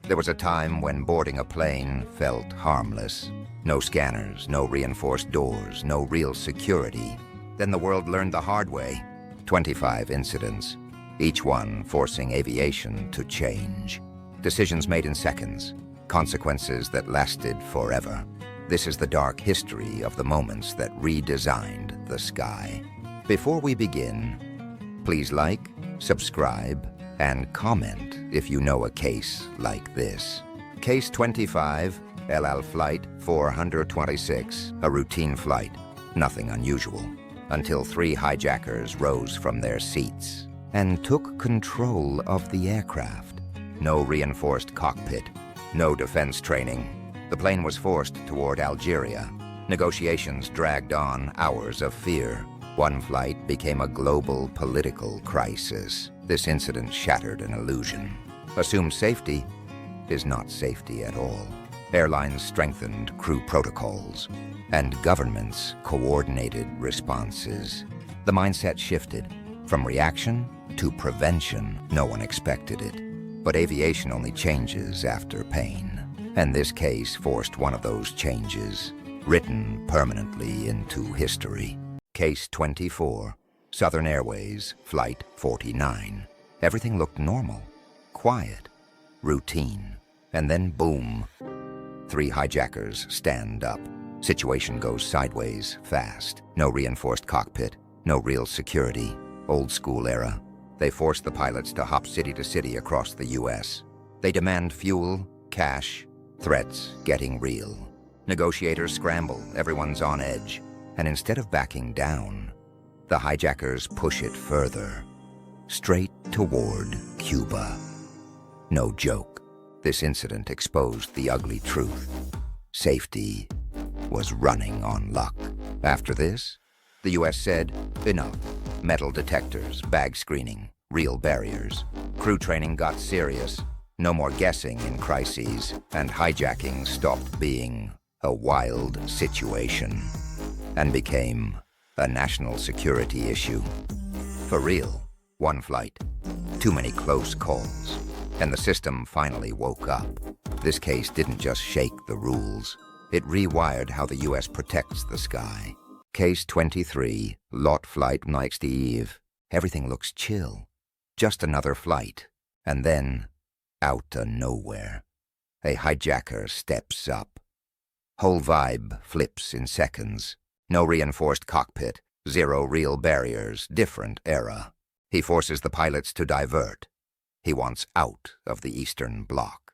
There was a time when boarding a plane felt harmless. No scanners, no reinforced doors, no real security. Then the world learned the hard way. 25 incidents, each one forcing aviation to change. Decisions made in seconds, consequences that lasted forever. This is the dark history of the moments that redesigned the sky. Before we begin, please like, subscribe, and comment if you know a case like this. Case 25, Flight 426, a routine flight, nothing unusual, until 3 hijackers rose from their seats and took control of the aircraft. No reinforced cockpit, no defense training. The plane was forced toward Algeria. Negotiations dragged on hours of fear. One flight became a global political crisis. This incident shattered an illusion. Assumed safety is not safety at all. Airlines strengthened crew protocols, and governments coordinated responses. The mindset shifted from reaction to prevention. No one expected it. But aviation only changes after pain. And this case forced one of those changes, written permanently into history. Case 24, Southern Airways, Flight 49. Everything looked normal, quiet, routine. And then boom, 3 hijackers stand up. Situation goes sideways fast. No reinforced cockpit, no real security. Old school era. They force the pilots to hop city to city across the US. They demand fuel, cash, threats getting real. Negotiators scramble, everyone's on edge. And instead of backing down, the hijackers push it further, straight toward Cuba. No joke. This incident exposed the ugly truth. Safety was running on luck. After this, the US said, enough. Metal detectors, bag screening, real barriers. Crew training got serious. No more guessing in crises, and hijacking stopped being a wild situation and became a national security issue. For real, one flight, too many close calls, and the system finally woke up. This case didn't just shake the rules, it rewired how the US protects the sky. Case 23, Lot Flight next Eve. Everything looks chill. Just another flight. And then, out of nowhere, a hijacker steps up. Whole vibe flips in seconds. No reinforced cockpit, 0 real barriers, different era. He forces the pilots to divert. He wants out of the Eastern Bloc.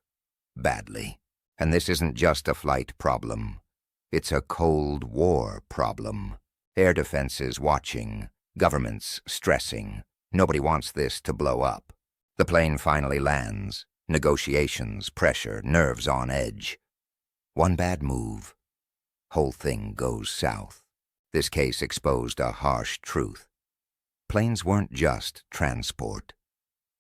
Badly. And this isn't just a flight problem. It's a Cold War problem. Air defenses watching, governments stressing. Nobody wants this to blow up. The plane finally lands. Negotiations, pressure, nerves on edge. One bad move, whole thing goes south. This case exposed a harsh truth. Planes weren't just transport.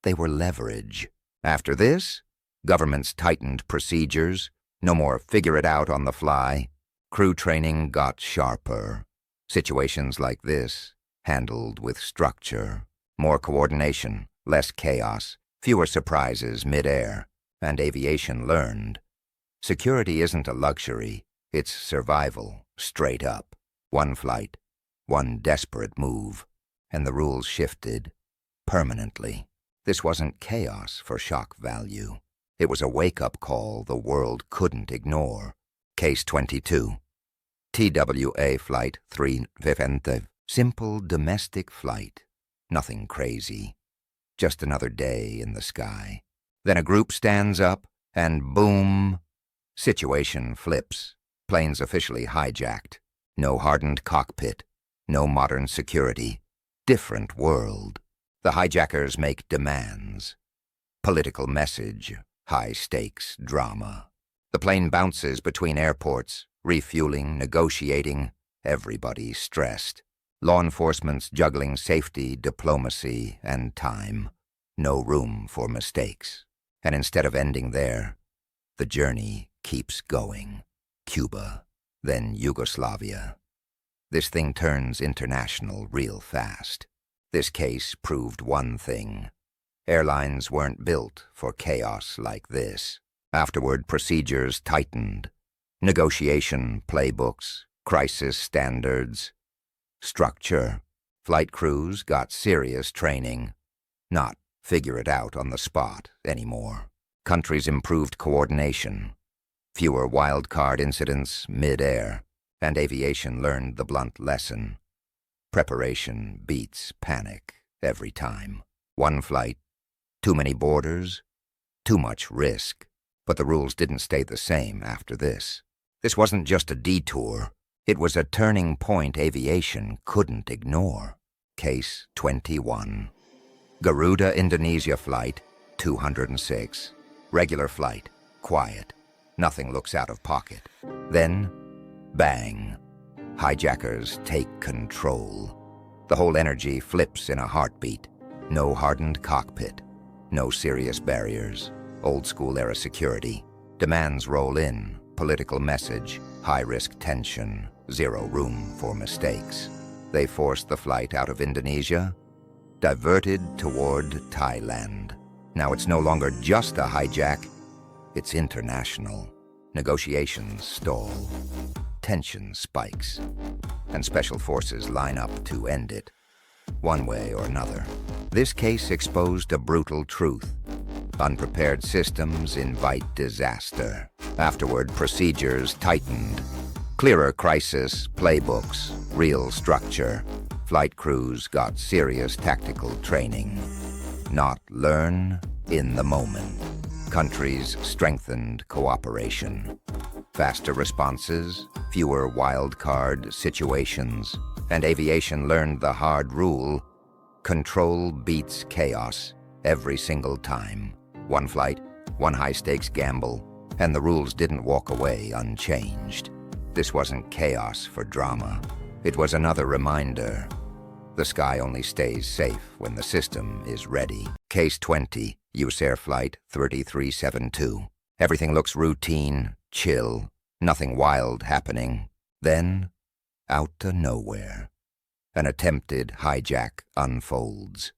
They were leverage. After this, governments tightened procedures. No more figure it out on the fly. Crew training got sharper. Situations like this, handled with structure. More coordination, less chaos, fewer surprises mid-air. And aviation learned. Security isn't a luxury, it's survival, straight up. One flight, one desperate move, and the rules shifted permanently. This wasn't chaos for shock value. It was a wake-up call the world couldn't ignore. Case 22. TWA Flight 350. Simple domestic flight. Nothing crazy. Just another day in the sky. Then a group stands up, and boom, situation flips. Plane's officially hijacked. No hardened cockpit. No modern security. Different world. The hijackers make demands. Political message. High stakes drama. The plane bounces between airports, refueling, negotiating. Everybody stressed. Law enforcement's juggling safety, diplomacy, and time. No room for mistakes. And instead of ending there, the journey keeps going. Cuba, then Yugoslavia. This thing turns international real fast. This case proved one thing. Airlines weren't built for chaos like this. Afterward, procedures tightened. Negotiation playbooks, crisis standards, structure. Flight crews got serious training, not figure it out on the spot anymore. Countries improved coordination, fewer wildcard incidents mid-air, and aviation learned the blunt lesson. Preparation beats panic every time. One flight, too many borders, too much risk. But the rules didn't stay the same after this. This wasn't just a detour. It was a turning point aviation couldn't ignore. Case 21. Garuda Indonesia Flight 206. Regular flight, quiet. Nothing looks out of pocket. Then, bang. Hijackers take control. The whole energy flips in a heartbeat. No hardened cockpit. No serious barriers. Old-school era security. Demands roll in. Political message. High-risk tension. Zero room for mistakes. They forced the flight out of Indonesia, diverted toward Thailand. Now it's no longer just a hijack. It's international. Negotiations stall. Tension spikes. And special forces line up to end it, one way or another. This case exposed a brutal truth. Unprepared systems invite disaster. Afterward, procedures tightened. Clearer crisis playbooks, real structure. Flight crews got serious tactical training. Not learn in the moment. Countries strengthened cooperation. Faster responses, fewer wildcard situations, and aviation learned the hard rule: control beats chaos every single time. One flight, one high-stakes gamble, and the rules didn't walk away unchanged. This wasn't chaos for drama. It was another reminder. The sky only stays safe when the system is ready. Case 20, USAir Flight 3372. Everything looks routine, chill, nothing wild happening. Then, out of nowhere, an attempted hijack unfolds.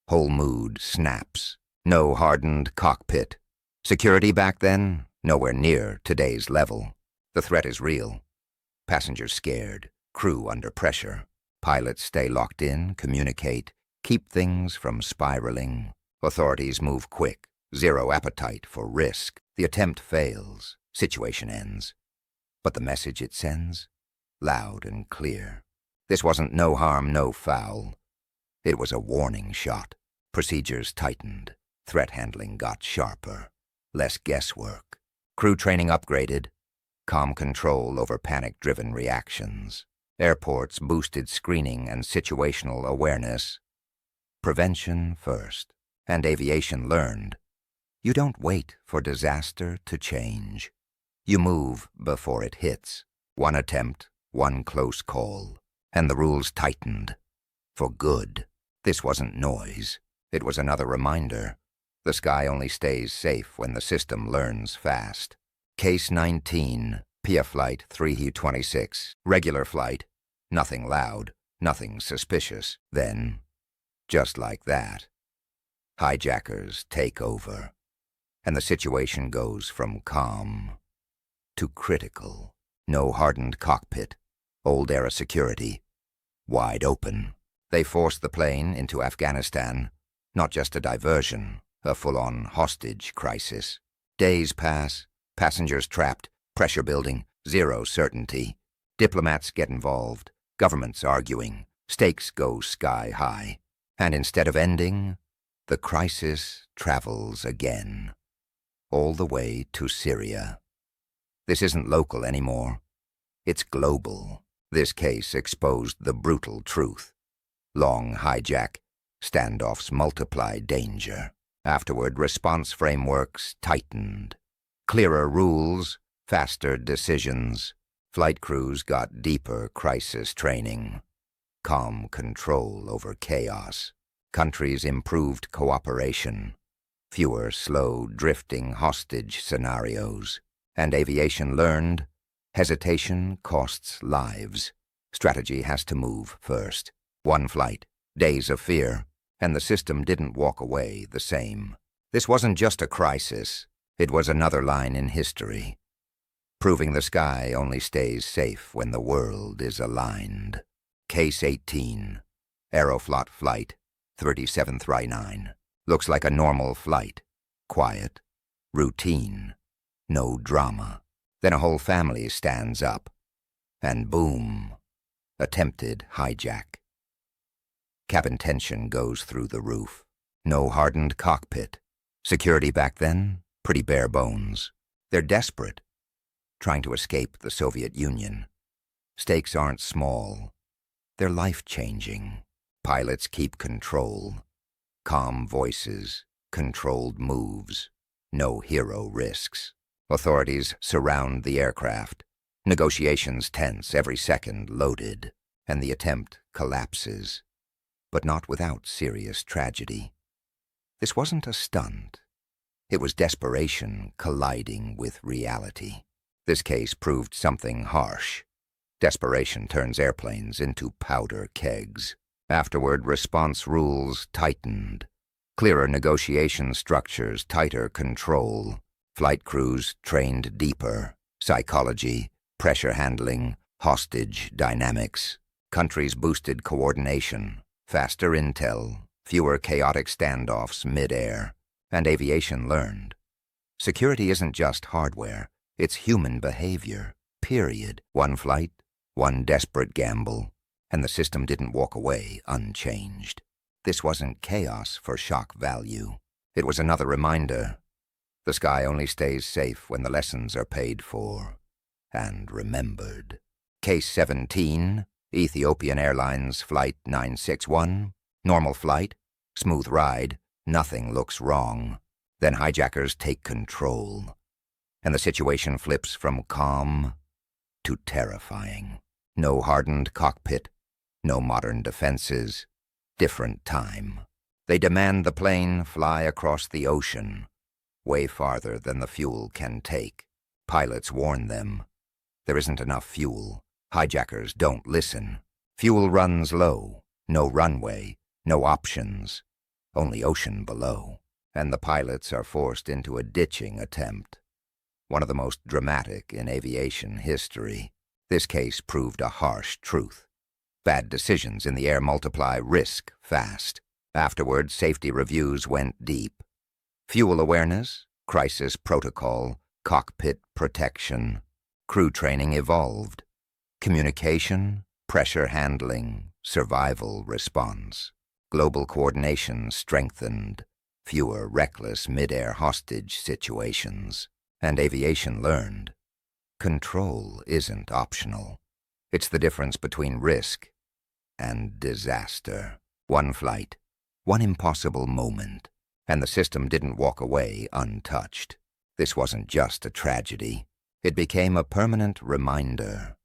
Whole mood snaps. No hardened cockpit. Security back then? Nowhere near today's level. The threat is real. Passengers scared. Crew under pressure. Pilots stay locked in, communicate, keep things from spiraling. Authorities move quick. Zero appetite for risk. The attempt fails. Situation ends. But the message it sends? Loud and clear. This wasn't no harm, no foul. It was a warning shot. Procedures tightened. Threat handling got sharper. Less guesswork. Crew training upgraded. Calm control over panic-driven reactions. Airports boosted screening and situational awareness. Prevention first. And aviation learned. You don't wait for disaster to change. You move before it hits. One attempt, one close call. And the rules tightened. For good. This wasn't noise. It was another reminder. The sky only stays safe when the system learns fast. Case 19, PIA Flight 326. Regular flight. Nothing loud, nothing suspicious. Then, just like that, hijackers take over. And the situation goes from calm to critical. No hardened cockpit. Old era security. Wide open. They forced the plane into Afghanistan. Not just a diversion, a full-on hostage crisis. Days pass, passengers trapped, pressure building, zero certainty. Diplomats get involved, governments arguing, stakes go sky high. And instead of ending, the crisis travels again. All the way to Syria. This isn't local anymore. It's global. This case exposed the brutal truth. Long hijack. Standoffs multiply danger. Afterward, response frameworks tightened. Clearer rules, faster decisions. Flight crews got deeper crisis training. Calm control over chaos. Countries improved cooperation. Fewer slow, drifting hostage scenarios. And aviation learned, hesitation costs lives. Strategy has to move first. One flight, days of fear. And the system didn't walk away the same. This wasn't just a crisis. It was another line in history, proving the sky only stays safe when the world is aligned. Case 18, Aeroflot Flight 3739. Looks like a normal flight. Quiet, routine, no drama. Then a whole family stands up, and boom, attempted hijack. Cabin tension goes through the roof. No hardened cockpit. Security back then, pretty bare bones. They're desperate, trying to escape the Soviet Union. Stakes aren't small. They're life-changing. Pilots keep control. Calm voices, controlled moves. No hero risks. Authorities surround the aircraft. Negotiations tense, every second loaded. And the attempt collapses. But not without serious tragedy. This wasn't a stunt. It was desperation colliding with reality. This case proved something harsh. Desperation turns airplanes into powder kegs. Afterward, response rules tightened. Clearer negotiation structures, tighter control. Flight crews trained deeper. Psychology, pressure handling, hostage dynamics. Countries boosted coordination. Faster intel, fewer chaotic standoffs mid-air. And aviation learned. Security isn't just hardware. It's human behavior, period. One flight, one desperate gamble, and the system didn't walk away unchanged. This wasn't chaos for shock value. It was another reminder. The sky only stays safe when the lessons are paid for and remembered. Case 17, Ethiopian Airlines Flight 961. Normal flight, smooth ride, nothing looks wrong. Then hijackers take control. And the situation flips from calm to terrifying. No hardened cockpit, no modern defenses, different time. They demand the plane fly across the ocean, way farther than the fuel can take. Pilots warn them. There isn't enough fuel. Hijackers don't listen. Fuel runs low, no runway, no options, only ocean below. And the pilots are forced into a ditching attempt. One of the most dramatic in aviation history. This case proved a harsh truth. Bad decisions in the air multiply risk fast. Afterward, safety reviews went deep. Fuel awareness, crisis protocol, cockpit protection. Crew training evolved. Communication, pressure handling, survival response. Global coordination strengthened. Fewer reckless mid-air hostage situations. And aviation learned. Control isn't optional. It's the difference between risk and disaster. One flight, one impossible moment, and the system didn't walk away untouched. This wasn't just a tragedy. It became a permanent reminder.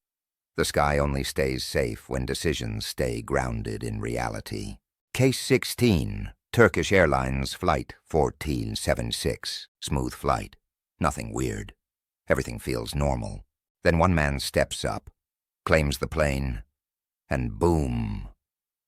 The sky only stays safe when decisions stay grounded in reality. Case 16, Turkish Airlines Flight 1476. Smooth flight. Nothing weird. Everything feels normal. Then one man steps up, claims the plane, and boom,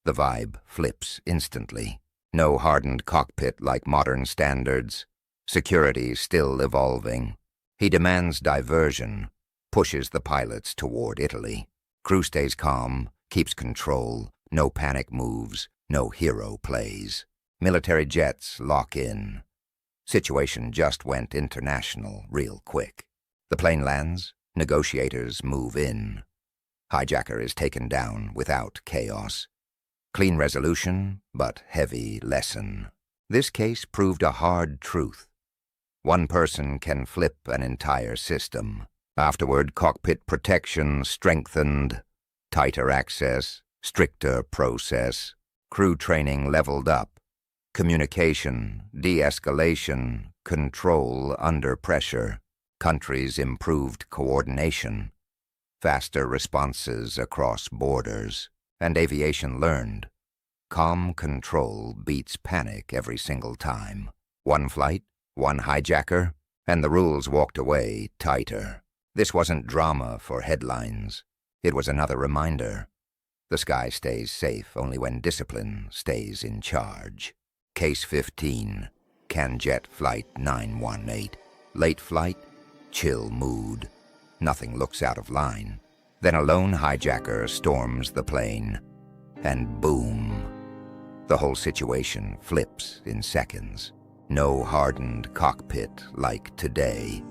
the vibe flips instantly. No hardened cockpit like modern standards. Security still evolving. He demands diversion, pushes the pilots toward Italy. Crew stays calm, keeps control, no panic moves, no hero plays. Military jets lock in. Situation just went international real quick. The plane lands, negotiators move in. Hijacker is taken down without chaos. Clean resolution, but heavy lesson. This case proved a hard truth. One person can flip an entire system. Afterward, cockpit protection strengthened, tighter access, stricter process. Crew training leveled up. Communication, de-escalation, control under pressure. Countries improved coordination. Faster responses across borders. And aviation learned. Calm control beats panic every single time. One flight, one hijacker, and the rules walked away tighter. This wasn't drama for headlines. It was another reminder. The sky stays safe only when discipline stays in charge. Case 15, CanJet Flight 918. Late flight, chill mood. Nothing looks out of line. Then a lone hijacker storms the plane, and boom. The whole situation flips in seconds. No hardened cockpit like today.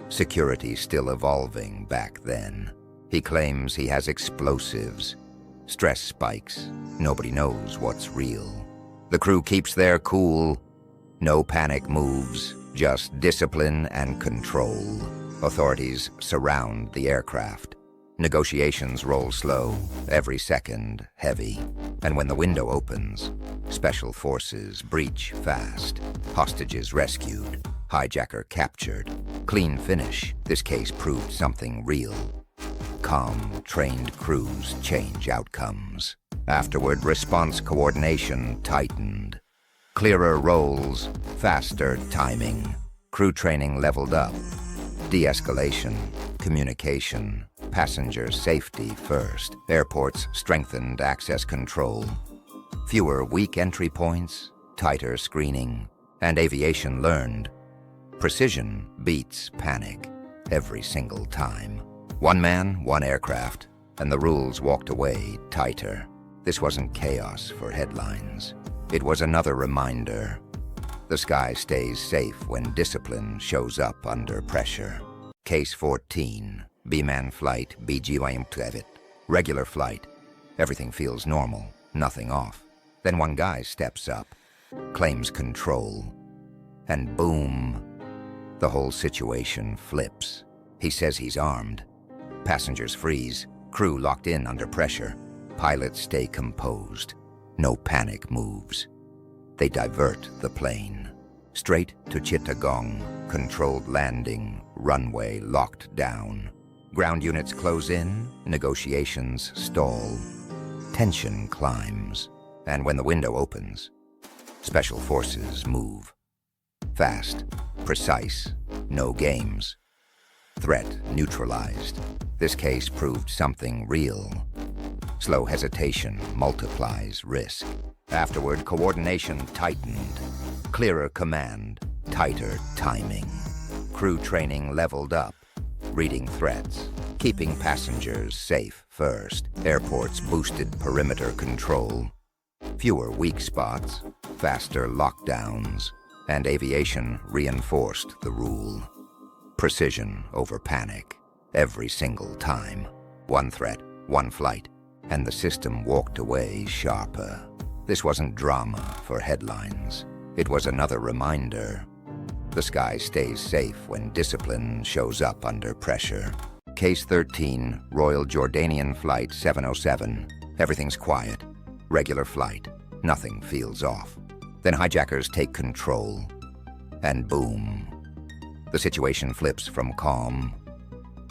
Security still evolving back then. He claims he has explosives. Stress spikes. Nobody knows what's real. The crew keeps their cool. No panic moves, just discipline and control. Authorities surround the aircraft. Negotiations roll slow, every second heavy. And when the window opens, special forces breach fast. Hostages rescued, hijacker captured. Clean finish. This case proved something real. Calm, trained crews change outcomes. Afterward, response coordination tightened. Clearer roles, faster timing. Crew training leveled up. De-escalation, communication, passenger safety first. Airports strengthened access control. Fewer weak entry points, tighter screening, and aviation learned. Precision beats panic every single time. One man, one aircraft, and the rules walked away tighter. This wasn't chaos for headlines. It was another reminder. The sky stays safe when discipline shows up under pressure. Case 14, Biman flight BG. Regular flight. Everything feels normal, nothing off. Then one guy steps up, claims control, and boom, the whole situation flips. He says he's armed. Passengers freeze, crew locked in under pressure. Pilots stay composed. No panic moves. They divert the plane. Straight to Chittagong, controlled landing, runway locked down. Ground units close in, negotiations stall. Tension climbs, and when the window opens, special forces move. Fast, precise, no games. Threat neutralized. This case proved something real. Slow hesitation multiplies risk. Afterward, coordination tightened. Clearer command, tighter timing. Crew training leveled up. Reading threats, keeping passengers safe first. Airports boosted perimeter control. Fewer weak spots, faster lockdowns, and aviation reinforced the rule. Precision over panic, every single time. One threat, one flight, and the system walked away sharper. This wasn't drama for headlines. It was another reminder. The sky stays safe when discipline shows up under pressure. Case 13, Royal Jordanian Flight 707. Everything's quiet. Regular flight. Nothing feels off. Then hijackers take control. And boom. The situation flips from calm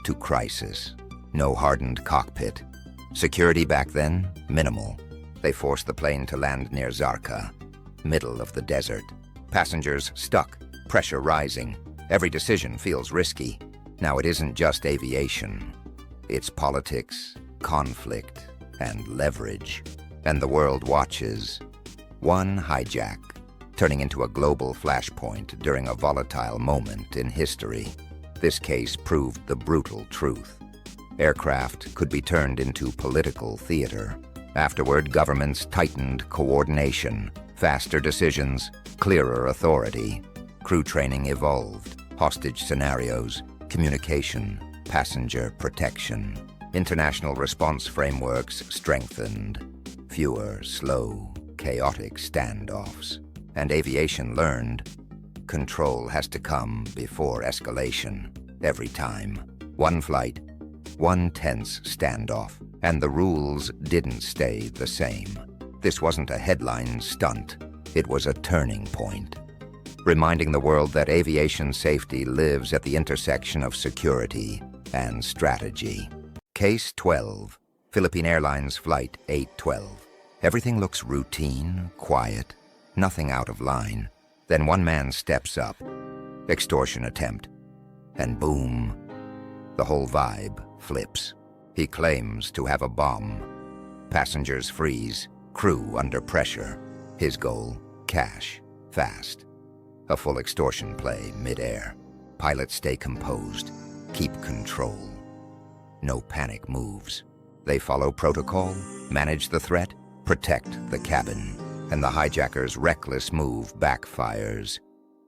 to crisis. No hardened cockpit. Security back then, minimal. They forced the plane to land near Zarqa, middle of the desert. Passengers stuck, pressure rising. Every decision feels risky. Now it isn't just aviation. It's politics, conflict, and leverage. And the world watches. One hijack, turning into a global flashpoint during a volatile moment in history. This case proved the brutal truth. Aircraft could be turned into political theater. Afterward, governments tightened coordination, faster decisions, clearer authority. Crew training evolved, hostage scenarios, communication, passenger protection. International response frameworks strengthened. Fewer, slow, chaotic standoffs. And aviation learned, control has to come before escalation, every time. One flight, one tense standoff, and the rules didn't stay the same. This wasn't a headline stunt, it was a turning point, reminding the world that aviation safety lives at the intersection of security and strategy. Case 12, Philippine Airlines Flight 812. Everything looks routine, quiet, nothing out of line. Then one man steps up, extortion attempt, and boom, the whole vibe flips. He claims to have a bomb. Passengers freeze, crew under pressure. His goal, cash, fast. A full extortion play mid-air. Pilots stay composed, keep control. No panic moves. They follow protocol, manage the threat, protect the cabin. And the hijacker's reckless move backfires.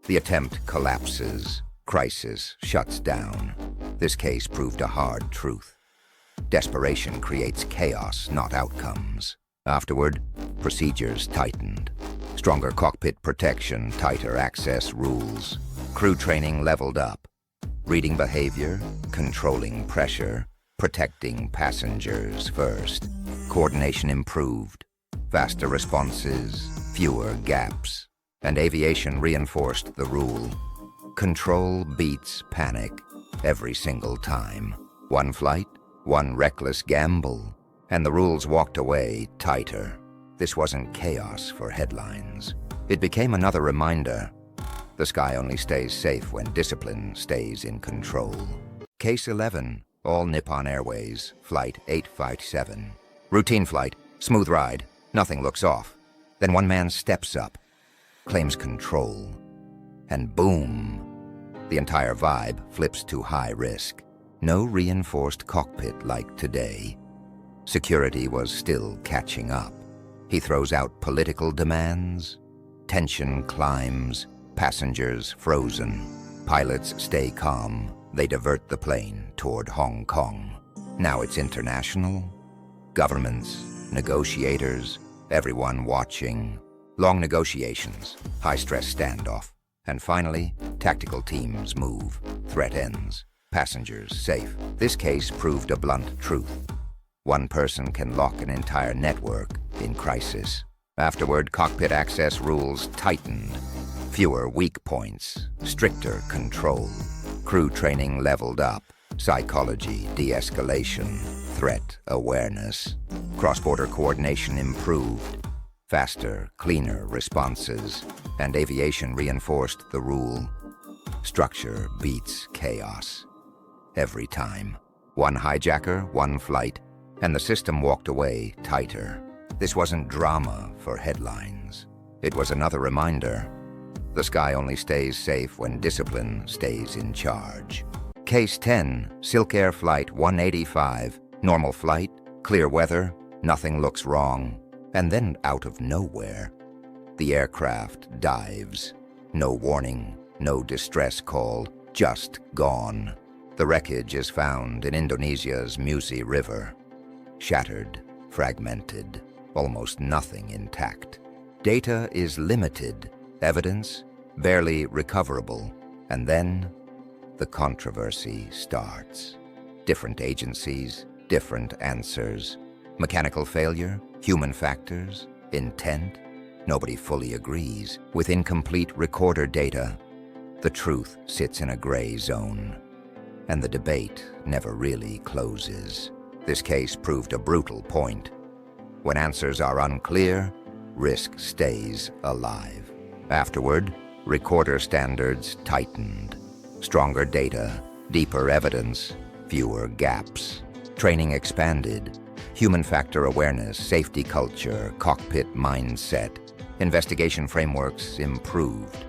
The attempt collapses. Crisis shuts down. This case proved a hard truth. Desperation creates chaos, not outcomes. Afterward, procedures tightened. Stronger cockpit protection, tighter access rules. Crew training leveled up. Reading behavior, controlling pressure, protecting passengers first. Coordination improved. Faster responses, fewer gaps. And aviation reinforced the rule. Control beats panic every single time. One flight, one reckless gamble, and the rules walked away tighter. This wasn't chaos for headlines. It became another reminder. The sky only stays safe when discipline stays in control. Case 11, all Nippon Airways, Flight 857. Routine flight, smooth ride, nothing looks off. Then one man steps up, claims control, and boom, the entire vibe flips to high risk. No reinforced cockpit like today. Security was still catching up. He throws out political demands. Tension climbs. Passengers frozen. Pilots stay calm. They divert the plane toward Hong Kong. Now it's international. Governments, negotiators, everyone watching. Long negotiations, high-stress standoff. And finally, tactical teams move. Threat ends. Passengers safe. This case proved a blunt truth. One person can lock an entire network in crisis. Afterward, cockpit access rules tightened. Fewer weak points, stricter control. Crew training leveled up. Psychology, de-escalation, threat awareness. Cross-border coordination improved. Faster, cleaner responses. And aviation reinforced the rule. Structure beats chaos. Every time. One hijacker, one flight, and the system walked away tighter. This wasn't drama for headlines. It was another reminder. The sky only stays safe when discipline stays in charge. Case 10, SilkAir Flight 185. Normal flight, clear weather, nothing looks wrong. And then out of nowhere, the aircraft dives. No warning, no distress call, just gone. The wreckage is found in Indonesia's Musi River. Shattered, fragmented, almost nothing intact. Data is limited, evidence barely recoverable, and then the controversy starts. Different agencies, different answers. Mechanical failure, human factors, intent. Nobody fully agrees. With incomplete recorder data, the truth sits in a gray zone, and the debate never really closes. This case proved a brutal point. When answers are unclear, risk stays alive. Afterward, recorder standards tightened. Stronger data, deeper evidence, fewer gaps. Training expanded. Human factor awareness, safety culture, cockpit mindset. Investigation frameworks improved.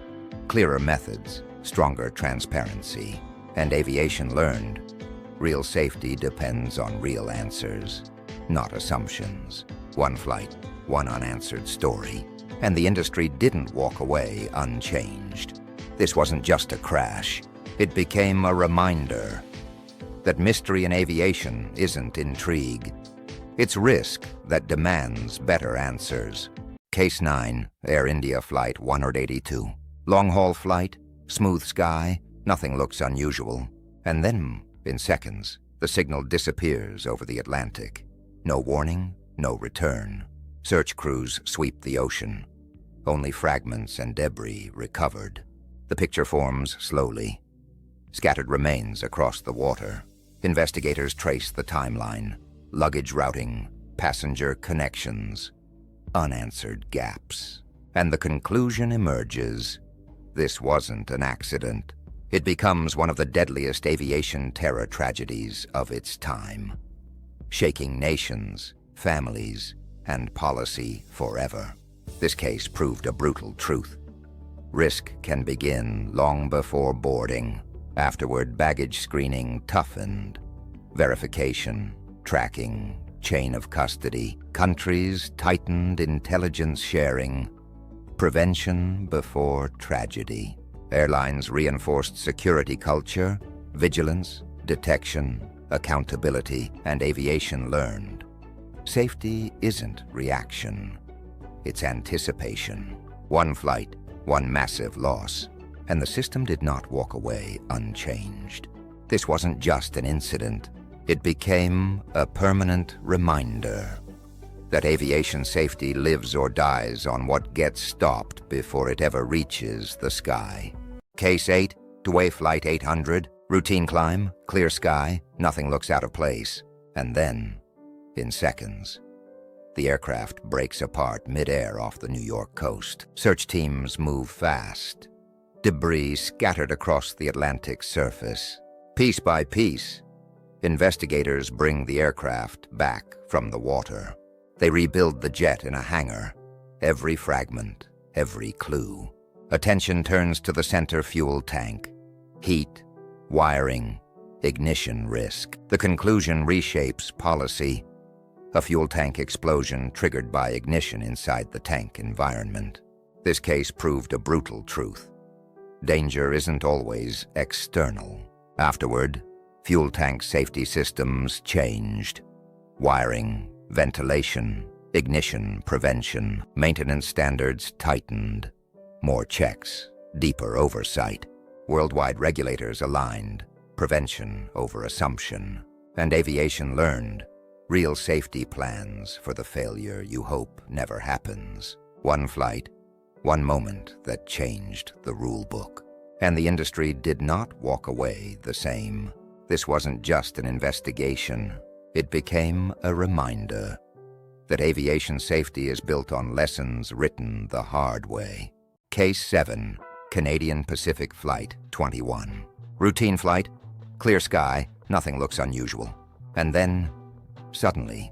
Clearer methods, stronger transparency. And aviation learned. Real safety depends on real answers, not assumptions. One flight, one unanswered story. And the industry didn't walk away unchanged. This wasn't just a crash. It became a reminder that mystery in aviation isn't intrigue. It's risk that demands better answers. Case 9, Air India Flight 182. Long-haul flight, smooth sky, nothing looks unusual. And then, in seconds, the signal disappears over the Atlantic. No warning, no return. Search crews sweep the ocean. Only fragments and debris recovered. The picture forms slowly. Scattered remains across the water. Investigators trace the timeline. Luggage routing, passenger connections, unanswered gaps. And the conclusion emerges. This wasn't an accident. It becomes one of the deadliest aviation terror tragedies of its time, shaking nations, families, and policy forever. This case proved a brutal truth. Risk can begin long before boarding. Afterward, baggage screening toughened. Verification, tracking, chain of custody. Countries tightened intelligence sharing. Prevention before tragedy. Airlines reinforced security culture, vigilance, detection, accountability, and aviation learned. Safety isn't reaction. It's anticipation. One flight, one massive loss, and the system did not walk away unchanged. This wasn't just an incident. It became a permanent reminder that aviation safety lives or dies on what gets stopped before it ever reaches the sky. Case 8, TWA Flight 800, routine climb, clear sky, nothing looks out of place. And then, in seconds, the aircraft breaks apart mid-air off the New York coast. Search teams move fast. Debris scattered across the Atlantic surface. Piece by piece, investigators bring the aircraft back from the water. They rebuild the jet in a hangar. Every fragment, every clue. Attention turns to the center fuel tank. Heat, wiring, ignition risk. The conclusion reshapes policy. A fuel tank explosion triggered by ignition inside the tank environment. This case proved a brutal truth. Danger isn't always external. Afterward, fuel tank safety systems changed. Wiring, ventilation, ignition prevention, maintenance standards tightened. More checks, deeper oversight. Worldwide regulators aligned. Prevention over assumption. And aviation learned. Real safety plans for the failure you hope never happens. One flight, one moment that changed the rule book. And the industry did not walk away the same. This wasn't just an investigation. It became a reminder that aviation safety is built on lessons written the hard way. Case 7, Canadian Pacific Flight 21. Routine flight, clear sky, nothing looks unusual. And then, suddenly,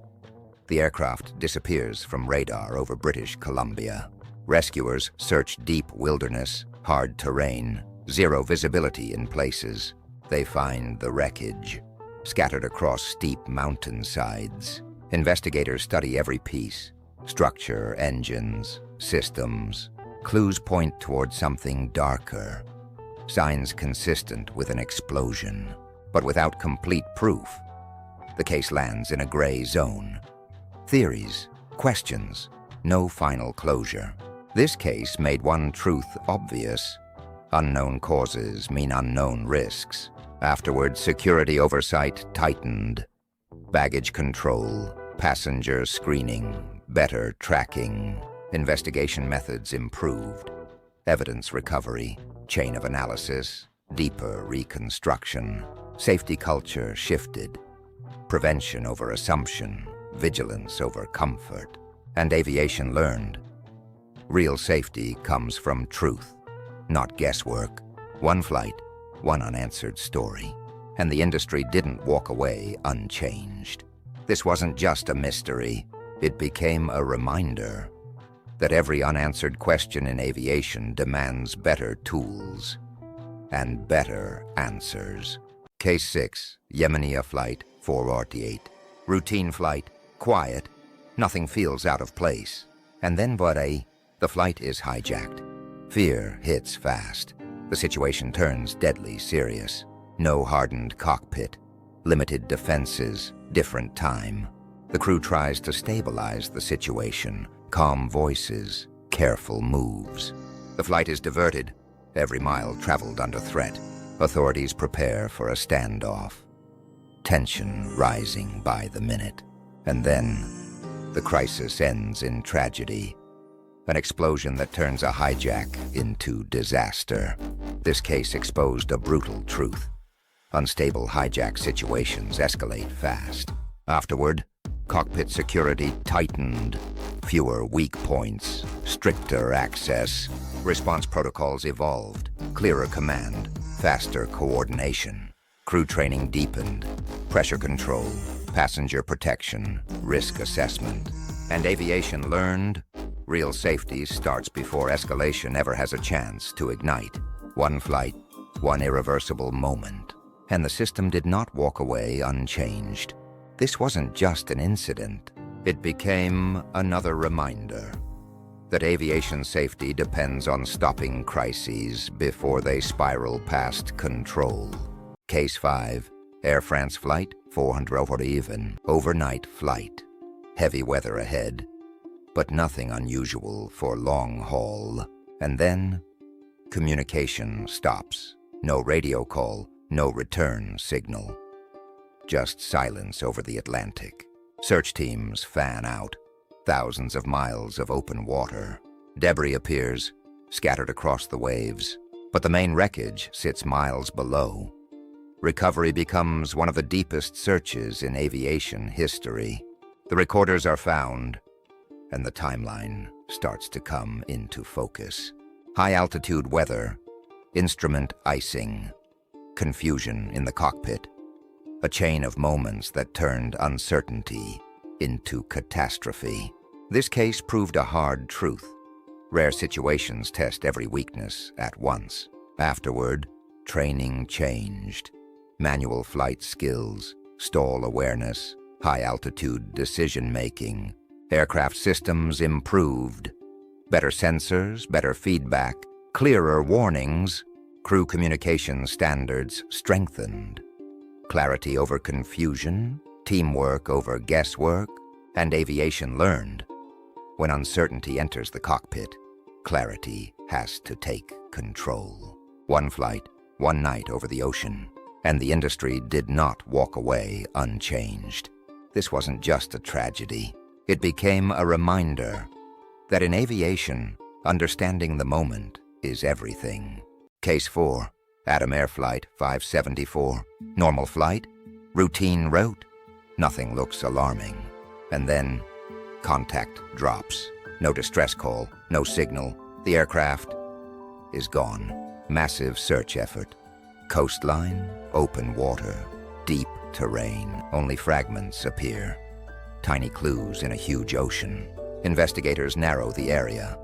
the aircraft disappears from radar over British Columbia. Rescuers search deep wilderness, hard terrain, zero visibility in places. They find the wreckage, scattered across steep mountainsides. Investigators study every piece, structure, engines, systems. Clues point toward something darker, signs consistent with an explosion. But without complete proof, the case lands in a gray zone. Theories, questions, no final closure. This case made one truth obvious. Unknown causes mean unknown risks. Afterward, security oversight tightened. Baggage control, passenger screening, better tracking. Investigation methods improved. Evidence recovery, chain of analysis, deeper reconstruction. Safety culture shifted. Prevention over assumption, vigilance over comfort. And aviation learned. Real safety comes from truth, not guesswork. One flight, one unanswered story. And the industry didn't walk away unchanged. This wasn't just a mystery. It became a reminder that every unanswered question in aviation demands better tools and better answers. Case 6, Yemenia Flight 448. Routine flight, quiet, nothing feels out of place. And then the flight is hijacked. Fear hits fast. The situation turns deadly serious. No hardened cockpit, limited defenses, different time. The crew tries to stabilize the situation. Calm voices, careful moves. The flight is diverted, every mile traveled under threat. Authorities prepare for a standoff. Tension rising by the minute. And then, the crisis ends in tragedy. An explosion that turns a hijack into disaster. This case exposed a brutal truth. Unstable hijack situations escalate fast. Afterward, cockpit security tightened. Fewer weak points, stricter access. Response protocols evolved. Clearer command, faster coordination. Crew training deepened. Pressure control, passenger protection, risk assessment. And aviation learned. Real safety starts before escalation ever has a chance to ignite. One flight, one irreversible moment, and the system did not walk away unchanged. This wasn't just an incident. It became another reminder that aviation safety depends on stopping crises before they spiral past control. Case 5, Air France Flight 441, overnight flight. Heavy weather ahead, but nothing unusual for long haul. And then, communication stops. No radio call, no return signal. Just silence over the Atlantic. Search teams fan out. Thousands of miles of open water. Debris appears, scattered across the waves, but the main wreckage sits miles below. Recovery becomes one of the deepest searches in aviation history. The recorders are found, and the timeline starts to come into focus. High-altitude weather, instrument icing, confusion in the cockpit, a chain of moments that turned uncertainty into catastrophe. This case proved a hard truth. Rare situations test every weakness at once. Afterward, training changed. Manual flight skills, stall awareness, high-altitude decision-making. Aircraft systems improved. Better sensors, better feedback, clearer warnings. Crew communication standards strengthened. Clarity over confusion, teamwork over guesswork, and aviation learned. When uncertainty enters the cockpit, clarity has to take control. One flight, one night over the ocean, and the industry did not walk away unchanged. This wasn't just a tragedy. It became a reminder that in aviation, understanding the moment is everything. Case 4, Adam Air Flight 574. Normal flight, routine route. Nothing looks alarming. And then, contact drops. No distress call, no signal. The aircraft is gone. Massive search effort. Coastline, open water, deep terrain. Only fragments appear. Tiny clues in a huge ocean. Investigators narrow the area,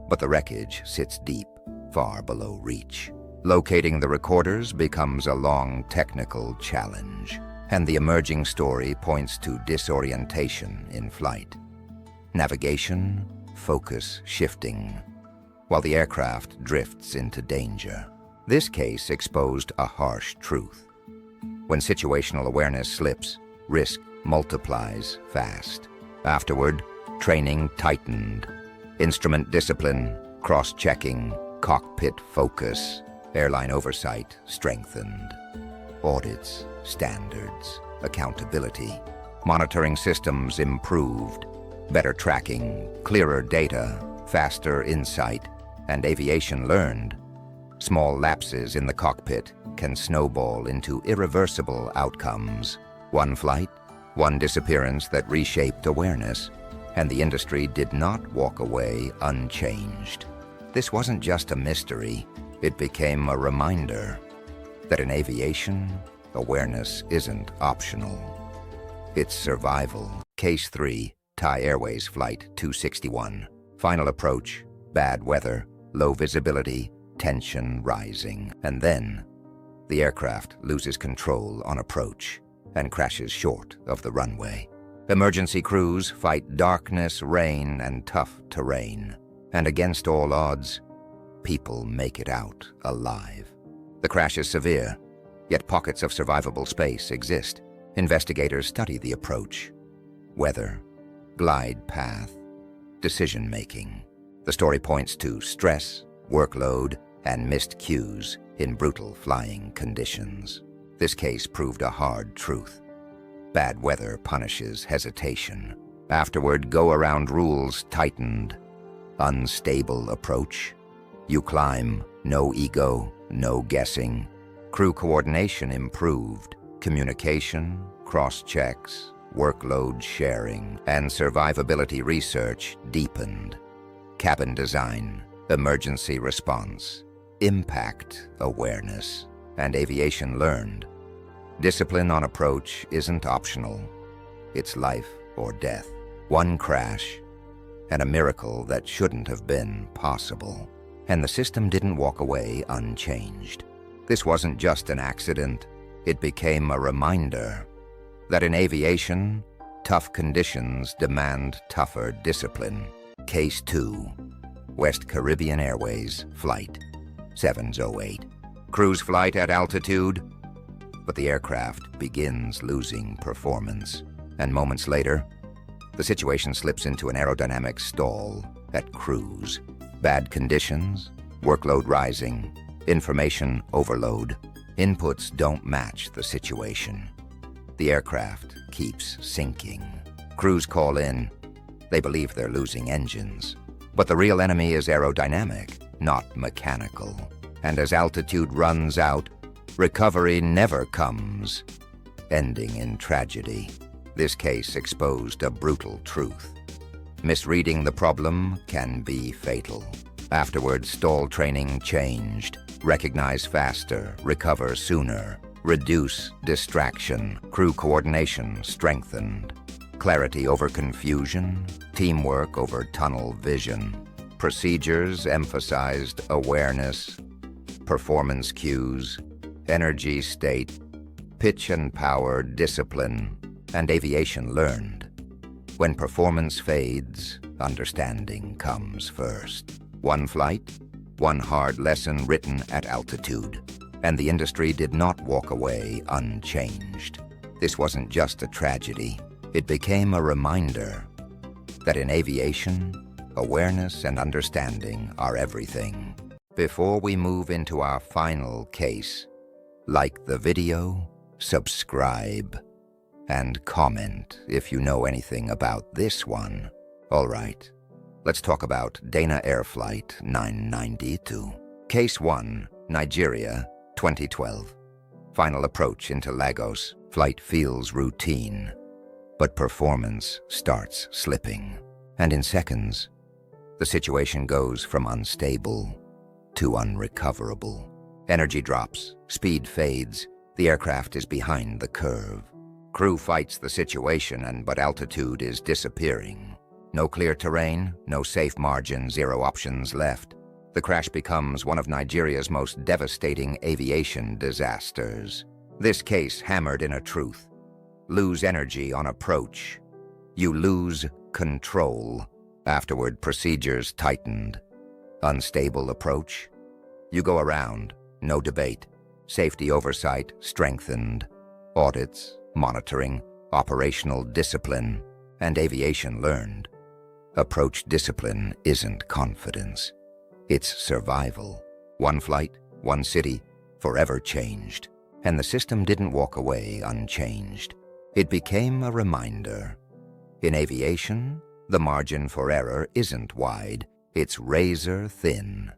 but the wreckage sits deep, far below reach. Locating the recorders becomes a long technical challenge, and the emerging story points to disorientation in flight. Navigation, focus shifting, while the aircraft drifts into danger. This case exposed a harsh truth. When situational awareness slips, risk multiplies fast. Afterward, training tightened. Instrument discipline, cross-checking, cockpit focus, airline oversight strengthened. Audits, standards, accountability. Monitoring systems improved. Better tracking, clearer data, faster insight, and aviation learned. Small lapses in the cockpit can snowball into irreversible outcomes. One flight, one disappearance that reshaped awareness, and the industry did not walk away unchanged. This wasn't just a mystery, it became a reminder that in aviation, awareness isn't optional. It's survival. Case 3, Thai Airways Flight 261. Final approach, bad weather, low visibility, tension rising. And then, the aircraft loses control on approach and crashes short of the runway. Emergency crews fight darkness, rain, and tough terrain. And against all odds, people make it out alive. The crash is severe, yet pockets of survivable space exist. Investigators study the approach, weather, glide path, decision-making. The story points to stress, workload, and missed cues in brutal flying conditions. This case proved a hard truth. Bad weather punishes hesitation. Afterward, go-around rules tightened. Unstable approach. You climb, no ego, no guessing. Crew coordination improved. Communication, cross-checks, workload sharing, and survivability research deepened. Cabin design, emergency response, impact awareness, and aviation learned. Discipline on approach isn't optional. It's life or death. One crash, and a miracle that shouldn't have been possible. And the system didn't walk away unchanged. This wasn't just an accident. It became a reminder that in aviation, tough conditions demand tougher discipline. Case 2. West Caribbean Airways, Flight 708. Cruise flight at altitude, but the aircraft begins losing performance. And moments later, the situation slips into an aerodynamic stall at cruise. Bad conditions, workload rising, information overload. Inputs don't match the situation. The aircraft keeps sinking. Crews call in. They believe they're losing engines. But the real enemy is aerodynamic, not mechanical. And as altitude runs out, recovery never comes, ending in tragedy. This case exposed a brutal truth. Misreading the problem can be fatal. Afterwards, stall training changed. Recognize faster, recover sooner, reduce distraction, crew coordination strengthened, clarity over confusion, teamwork over tunnel vision. Procedures emphasized awareness, performance cues, energy state, pitch and power, discipline, and aviation learned. When performance fades, understanding comes first. One flight, one hard lesson written at altitude, and the industry did not walk away unchanged. This wasn't just a tragedy. It became a reminder that in aviation, awareness and understanding are everything. Before we move into our final case, like the video, subscribe, and comment if you know anything about this one. All right, let's talk about Dana Air Flight 992. Case 1, Nigeria, 2012. Final approach into Lagos. Flight feels routine, but performance starts slipping. And in seconds, the situation goes from unstable to unrecoverable. Energy drops, speed fades, the aircraft is behind the curve. Crew fights the situation, but altitude is disappearing. No clear terrain, no safe margin, zero options left. The crash becomes one of Nigeria's most devastating aviation disasters. This case hammered in a truth. Lose energy on approach. You lose control. Afterward, procedures tightened. Unstable approach. You go around, no debate. Safety oversight strengthened. Audits, monitoring, operational discipline, and aviation learned. Approach discipline isn't confidence. It's survival. One flight, one city, forever changed. And the system didn't walk away unchanged. It became a reminder. In aviation, the margin for error isn't wide, it's razor thin.